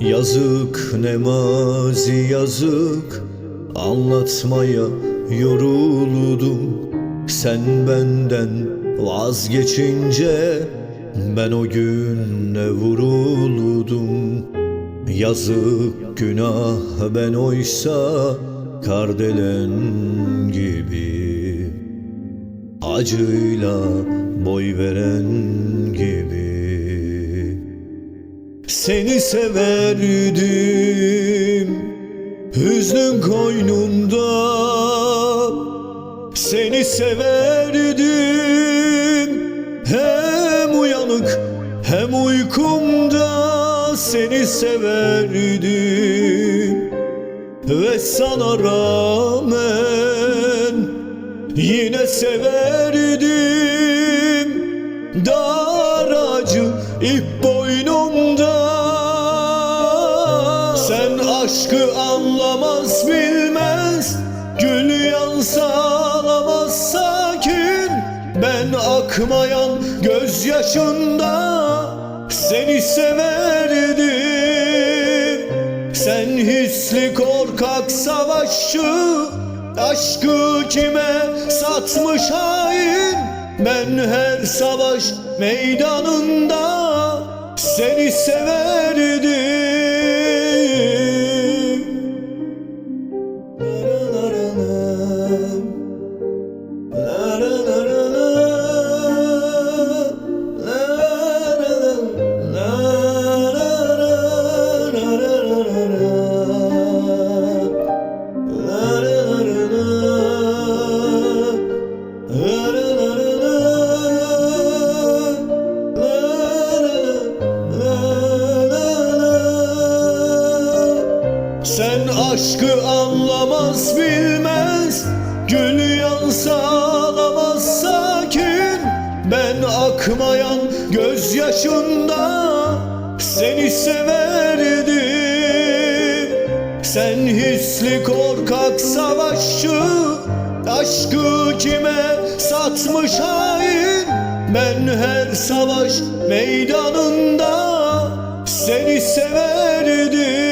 Yazık ne mazi yazık, anlatmaya yoruldum. Sen benden vazgeçince ben o gün ne vuruldum. Yazık günah ben oysa kardelen gibi, acıyla boy veren gibi. Seni severdim hüznün koynumda, seni severdim hem uyanık hem uykumda. Seni severdim ve sana rağmen yine severdim. Daracı ip boynumda. Sen aşkı anlamaz bilmez, gül yansa ağlamaz sakin. Ben akmayan gözyaşında seni severdim. Sen hisli korkak savaşçı, aşkı kime satmış hain. Ben her savaş meydanında seni severdim. Sen aşkı anlamaz bilmez, gül yansa ağlamaz sakin. Ben akmayan gözyaşında seni severdim. Sen hisli korkak savaşçı, aşkı kime satmış hain. Ben her savaş meydanında seni severdim.